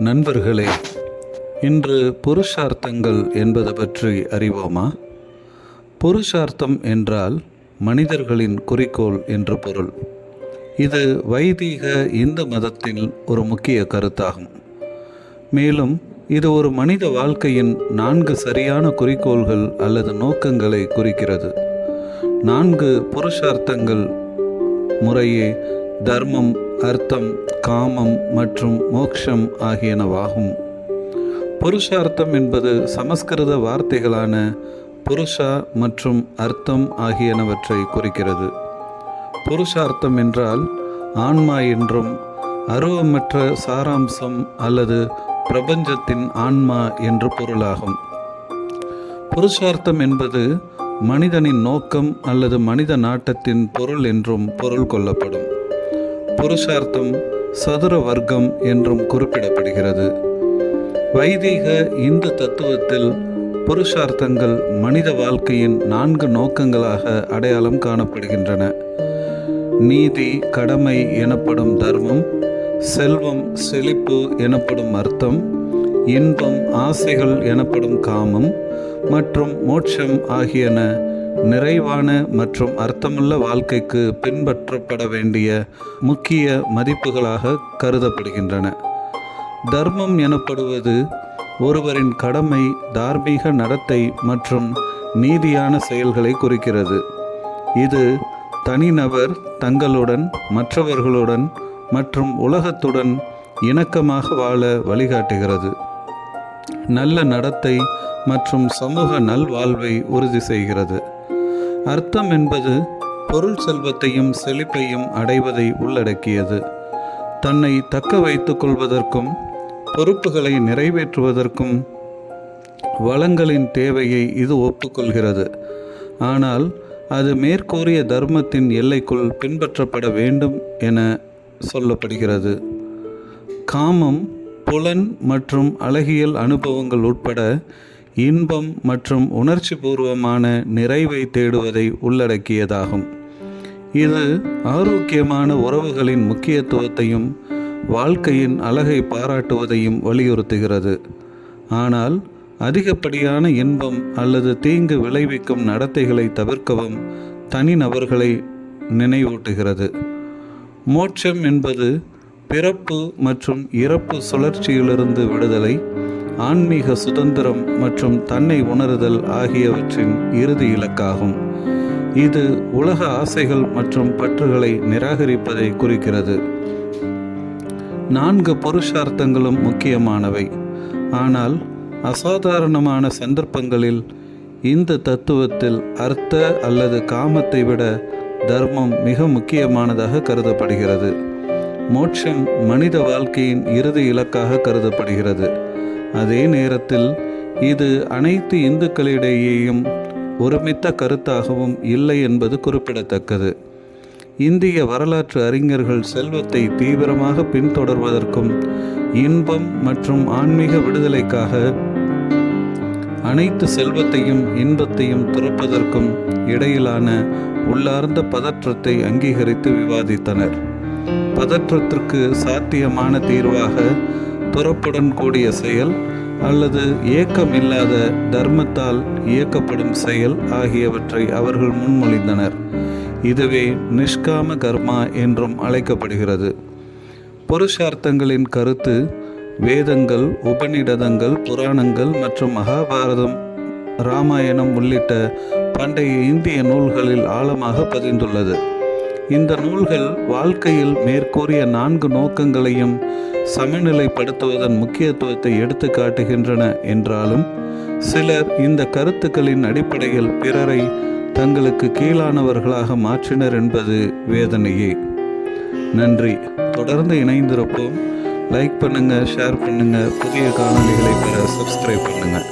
நண்பர்களே, இன்று புருஷார்த்தங்கள் என்பது பற்றி அறிவோமா? புருஷார்த்தம் என்றால் மனிதர்களின் குறிக்கோள் என்று பொருள். இது வைதீக இந்து மதத்தின் ஒரு முக்கிய கருத்தாகும். மேலும் இது ஒரு மனித வாழ்க்கையின் 4 சரியான குறிக்கோள்கள் அல்லது நோக்கங்களை குறிக்கிறது. 4 புருஷார்த்தங்கள் முறையே தர்மம், அர்த்தம், காமம் மற்றும் மோக்ஷம் ஆகியனவாகும். புருஷார்த்தம் என்பது சமஸ்கிருத வார்த்தைகளான புருஷா மற்றும் அர்த்தம் ஆகியனவற்றை குறிக்கிறது. புருஷார்த்தம் என்றால் ஆன்மா என்றும், அருவமற்ற சாராம்சம் அல்லது பிரபஞ்சத்தின் ஆன்மா என்று பொருளாகும். புருஷார்த்தம் என்பது மனிதனின் நோக்கம் அல்லது மனித நாட்டத்தின் பொருள் என்றும் பொருள் கொள்ளப்படும். புருஷார்த்தம் சதுர வர்க்கம் என்றும் குறிப்பிடப்படுகிறது. வைதீக இந்து தத்துவத்தில் புருஷார்த்தங்கள் மனித வாழ்க்கையின் 4 நோக்கங்களாக அடையாளம் காணப்படுகின்றன. நீதி, கடமை எனப்படும் தர்மம், செல்வம், செழிப்பு எனப்படும் அர்த்தம், இன்பம், ஆசைகள் எனப்படும் காமம் மற்றும் மோட்சம் ஆகியன நிறைவான மற்றும் அர்த்தமுள்ள வாழ்க்கைக்கு பின்பற்றப்பட வேண்டிய முக்கிய மதிப்புகளாக கருதப்படுகின்றன. தர்மம் எனப்படுவது ஒருவரின் கடமை, தார்மீக நடத்தை மற்றும் நீதியான செயல்களை குறிக்கிறது. இது தனிநபர் தங்களுடன், மற்றவர்களுடன் மற்றும் உலகத்துடன் இணக்கமாக வாழ வழிகாட்டுகிறது. நல்ல நடத்தை மற்றும் சமூக நல்வாழ்வை உறுதி செய்கிறது. அர்த்தம் என்பது பொருள் செல்வத்தையும் செழிப்பையும் அடைவதை உள்ளடக்கியது. தன்னை தக்க வைத்துக் கொள்வதற்கும் பொறுப்புகளை நிறைவேற்றுவதற்கும் வளங்களின் தேவையை இது ஒப்புக்கொள்கிறது. ஆனால் அது மேற்கூறிய தர்மத்தின் எல்லைக்குள் பின்பற்றப்பட வேண்டும் என சொல்லப்படுகிறது. காமம் புலன் மற்றும் அழகியல் அனுபவங்கள் உட்பட இன்பம் மற்றும் உணர்ச்சி பூர்வமான நிறைவை தேடுவதை உள்ளடக்கியதாகும். இது ஆரோக்கியமான உறவுகளின் முக்கியத்துவத்தையும் வாழ்க்கையின் அழகை பாராட்டுவதையும் வலியுறுத்துகிறது. ஆனால் அதிகப்படியான இன்பம் அல்லது தீங்கு விளைவிக்கும் நடத்தைகளை தவிர்க்கவும் தனிநபர்களை நினைவூட்டுகிறது. மோட்சம் என்பது பிறப்பு மற்றும் இறப்பு சுழற்சியிலிருந்து விடுதலை, ஆன்மீக சுதந்திரம் மற்றும் தன்னை உணருதல் ஆகியவற்றின் இறுதி இலக்காகும். இது உலக ஆசைகள் மற்றும் பற்றுகளை நிராகரிப்பதை குறிக்கிறது. 4 புருஷார்த்தங்களும் முக்கியமானவை. ஆனால் அசாதாரணமான சந்தர்ப்பங்களில் இந்த தத்துவத்தில் அர்த்த அல்லது காமத்தை விட தர்மம் மிக முக்கியமானதாக கருதப்படுகிறது. மோட்சம் மனித வாழ்க்கையின் இறுதி இலக்காக கருதப்படுகிறது. அதே நேரத்தில் இது அனைத்து இந்துக்களிடையேயும் ஒருமித்த கருத்தாகவும் இல்லை என்பது குறிப்பிடத்தக்கது. இந்திய வரலாற்று அறிஞர்கள் செல்வத்தை தீவிரமாக பின்தொடர்வதற்கும் இன்பம் மற்றும் ஆன்மீக விடுதலைக்காக அனைத்து செல்வத்தையும் இன்பத்தையும் துறப்பதற்கும் இடையிலான உள்ளார்ந்த பதற்றத்தை அங்கீகரித்து விவாதித்தனர். பதற்றத்திற்கு சாத்தியமான தீர்வாக துறப்புடன் கூடிய செயல் அல்லது ஏக்கமில்லாத தர்மத்தால் இயக்கப்படும் செயல் ஆகியவற்றை அவர்கள் முன்மொழிந்தனர். இதுவே நிஷ்காம கர்மா என்றும் அழைக்கப்படுகிறது. புருஷார்த்தங்களின் கருத்து வேதங்கள், உபநிடதங்கள், புராணங்கள் மற்றும் மகாபாரதம், இராமாயணம் உள்ளிட்ட பண்டைய இந்திய நூல்களில் ஆழமாக பதிந்துள்ளது. இந்த நூல்கள் வாழ்க்கையில் மேற்கூறிய 4 நோக்கங்களையும் சமநிலைப்படுத்துவதன் முக்கியத்துவத்தை எடுத்து காட்டுகின்றன என்றாலும் சிலர் இந்த கருத்துக்களின் அடிப்படையில் பிறரை தங்களுக்கு கீழானவர்களாக மாற்றினர் என்பது வேதனையே. நன்றி. தொடர்ந்து இணைந்திருப்போம். லைக் பண்ணுங்கள், ஷேர் பண்ணுங்கள். புதிய காணொளிகளை பெற சப்ஸ்கிரைப் பண்ணுங்கள்.